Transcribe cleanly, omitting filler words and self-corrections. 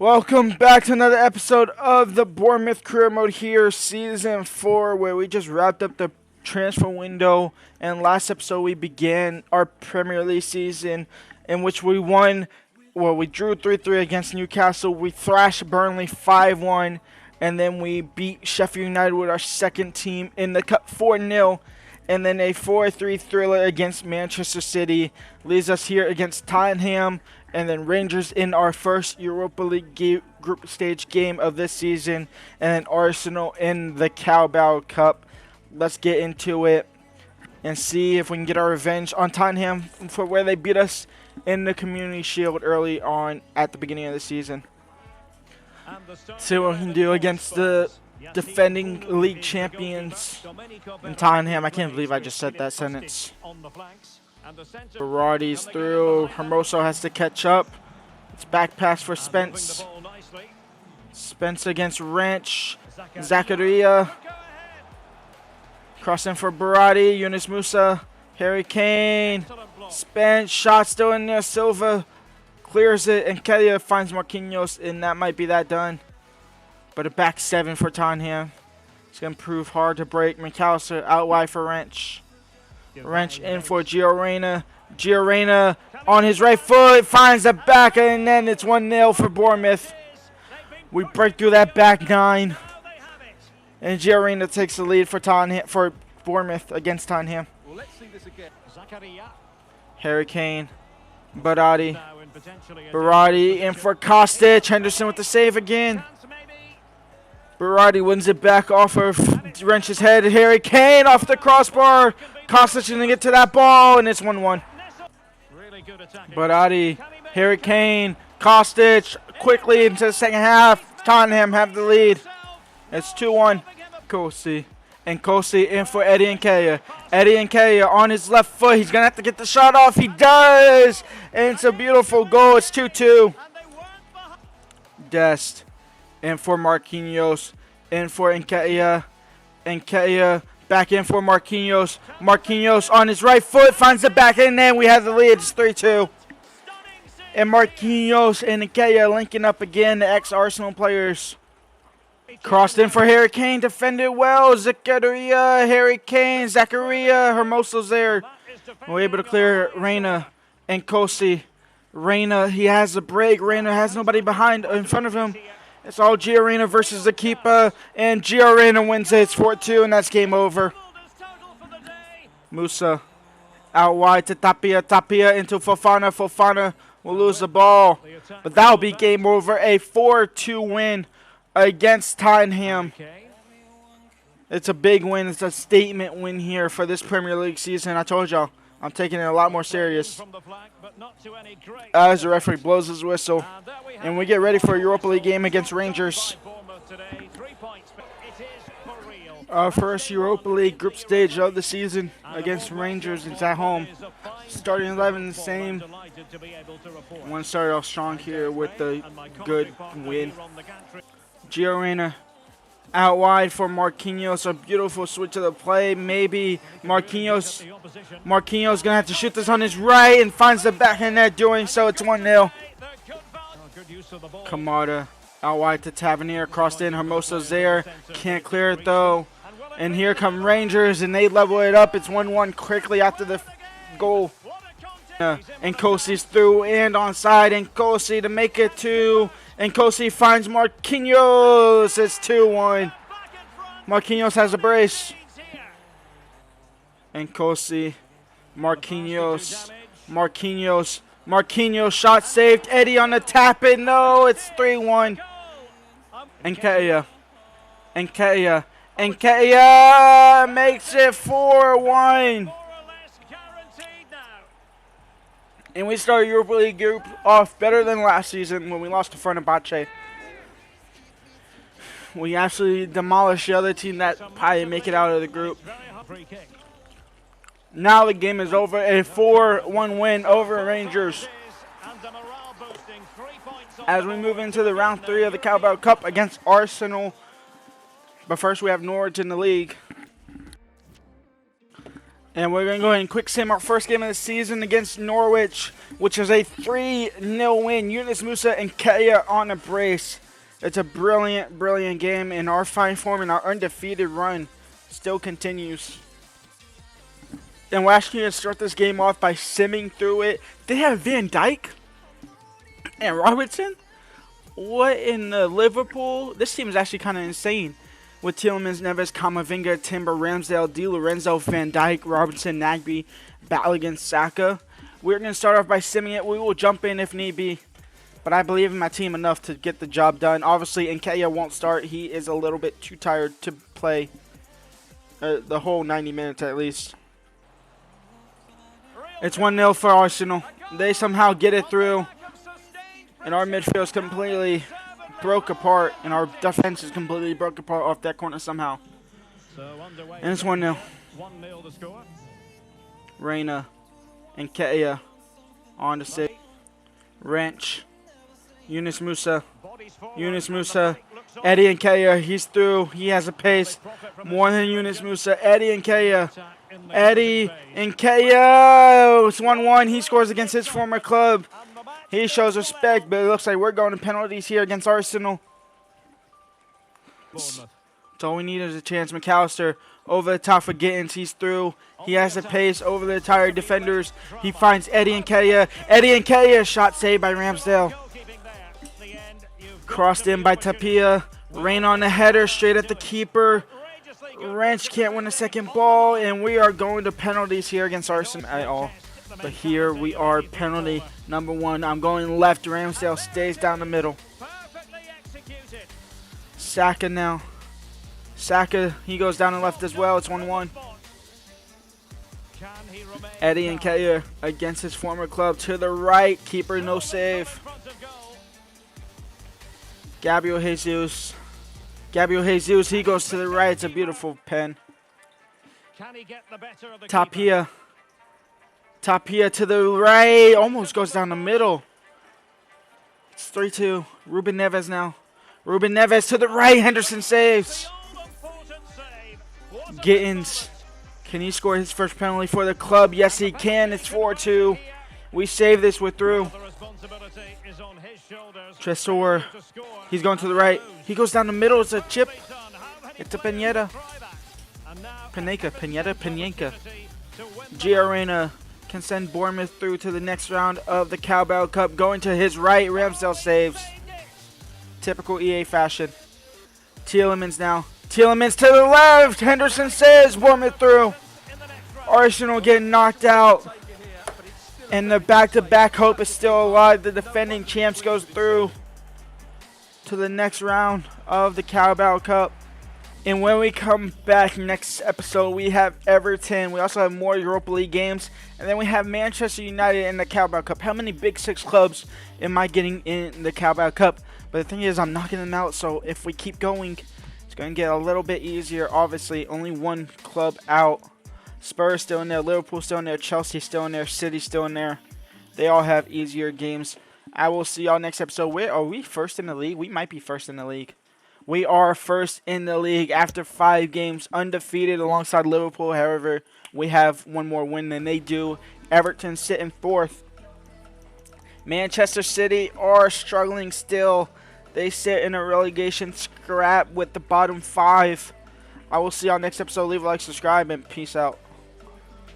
Welcome back to another episode of the Bournemouth Career Mode here, Season 4, where we just wrapped up the transfer window. And last episode we began our Premier League season, in which we won, we drew 3-3 against Newcastle. We thrashed Burnley 5-1, and then we beat Sheffield United with our second team in the Cup 4-0. And then a 4-3 thriller against Manchester City leaves us here against Tottenham. And then Rangers in our first Europa League group stage game of this season. And then Arsenal in the Carabao Cup. Let's get into it and see if we can get our revenge on Tottenham for where they beat us in the Community Shield early on at the beginning of the season. See what we can do against the defending league champions in Tottenham. I can't believe I just said that sentence. Berardi's through. Hermoso has to catch up. It's back pass for Spence. Spence against Ranch. Zakaria. Crossing for Berardi. Yunus Musa. Harry Kane. Spence. Shot still in there. Silva clears it. And Kelia finds Marquinhos. And that might be that done. But a back seven for Tottenham. It's going to prove hard to break. McAllister out wide for Wrench. Wrench in for Gio Reyna. Gio Reyna on his right foot. Finds the back. And then it's 1-0 for Bournemouth. We break through that back nine. And Gio Reyna takes the lead for Bournemouth against Tottenham. Harry Kane. Berardi. Berardi in for Kostic. Henderson with the save again. Berardi wins it back off of Wrench's head. Harry Kane off the crossbar. Kostic going to get to that ball, and it's 1-1. Berardi, Harry Kane, Kostic quickly into the second half. Tottenham have the lead. It's 2-1. Kosi. And Kosi in for Eddie Nketiah. Eddie Nketiah on his left foot. He's going to have to get the shot off. He does. And it's a beautiful goal. It's 2-2. Dest. In for Marquinhos. In for Nketiah. Nketiah back in for Marquinhos. Marquinhos on his right foot. Finds the back end. And we have the lead. It's 3-2. And Marquinhos and Nketiah linking up again. The ex-Arsenal players. Crossed in for Harry Kane. Defended well. Zakaria. Harry Kane. Zakaria. Hermoso's there. We're able to clear Reyna and Kosi. Reyna, he has a break. Reyna has nobody in front of him. It's all Gio Reyna versus the keeper, and Gio Reyna wins it. It's 4-2, and that's game over. Musa out wide to Tapia. Tapia into Fofana. Fofana will lose the ball, but that'll be game over. A 4-2 win against Tottenham. It's a big win. It's a statement win here for this Premier League season. I told y'all, I'm taking it a lot more serious. As the referee blows his whistle, and we get ready for a Europa League game against Rangers. Our first Europa League group stage of the season against Rangers. It's at home. Starting 11 the same. I want to start off strong here with the good win. Gio Reyna out wide for Marquinhos. A beautiful switch of the play. Maybe Marquinhos going to have to shoot this on his right and finds the backhand net. Doing so, it's 1-0. Kamada out wide to Tavernier. Crossed in. Hermoso's there. Can't clear it though. And here come Rangers and they level it up. It's 1-1 quickly after the goal. And Kosi's through and onside. And Kosi to make it 2. And Kosi finds Marquinhos. It's 2-1. Marquinhos has a brace. And Kosi. Marquinhos. Marquinhos shot saved. Eddie on the tap in. No, it's 3-1. Nketiah. Nketiah makes it 4-1. And we start Europa League group off better than last season when we lost to Fenerbahce. We actually demolished the other team that probably didn't make it out of the group. Now the game is over. A 4-1 win over Rangers. As we move into the round 3 of the Carabao Cup against Arsenal. But first we have Norwich in the league. And we're going to go ahead and quick sim our first game of the season against Norwich, which is a 3-0 win. Yunus Musa and Kea on a brace. It's a brilliant, brilliant game, and our fine form and our undefeated run still continues. And we're actually going to start this game off by simming through it. They have Van Dijk and Robertson. What in Liverpool? This team is actually kind of insane. With Tielemans, Neves, Camavinga, Timber, Ramsdale, Di Lorenzo, Van Dijk, Robertson, Nagby, Balogun, Saka. We're going to start off by simming it. We will jump in if need be. But I believe in my team enough to get the job done. Obviously, Nketiah won't start. He is a little bit too tired to play the whole 90 minutes at least. It's 1-0 for Arsenal. They somehow get it through. And our midfield is completely broke apart, and our defense is completely broke apart off that corner somehow. And it's 1-0. Reina and Nketiah on the save. Wrench. Yunus Musa. Eddie Nketiah, he's through. He has a pace more than Yunus Musa. Eddie Nketiah. It's 1-1. He scores against his former club. He shows respect, but it looks like we're going to penalties here against Arsenal. So all we need is a chance. McAllister over the top for Gittins. He's through. He has a pace over the entire defenders. He finds Eddie Nketiah. Eddie Nketiah, shot saved by Ramsdale. Crossed in by Tapia. Rain on the header, straight at the keeper. Wrench can't win a second ball, and we are going to penalties here against Arsenal at all. But here we are, penalty number 1. I'm going left. Ramsdale stays down the middle. Saka now. Saka, he goes down the left as well. It's 1-1. Eddie Nketiah against his former club to the right. Keeper, no save. Gabriel Jesus, he goes to the right. It's a beautiful pen. Tapia to the right. Almost goes down the middle. It's 3-2. Ruben Neves now. Ruben Neves to the right. Henderson saves. Gittins. Can he score his first penalty for the club? Yes, he can. It's 4-2. We save this. We're through. Tresor. He's going to the right. He goes down the middle. It's a chip. It's a Pineda. Pineda. Giorena can send Bournemouth through to the next round of the Cowbell Cup. Going to his right. Ramsdale saves. Typical EA fashion. Tielemans now. Tielemans to the left. Henderson saves. Bournemouth through. Arsenal getting knocked out. And the back-to-back hope is still alive. The defending champs goes through to the next round of the Carabao Cup. And when we come back next episode, we have Everton. We also have more Europa League games. And then we have Manchester United in the Carabao Cup. How many Big Six clubs am I getting in the Carabao Cup? But the thing is, I'm knocking them out. So if we keep going, it's going to get a little bit easier. Obviously, only one club out. Spurs still in there. Liverpool still in there. Chelsea still in there. City still in there. They all have easier games. I will see y'all next episode. Where are we? First in the league? We might be first in the league. We are first in the league after 5 games, undefeated alongside Liverpool. However, we have one more win than they do. Everton sitting 4th. Manchester City are struggling still. They sit in a relegation scrap with the bottom 5. I will see y'all next episode. Leave a like, subscribe, and peace out.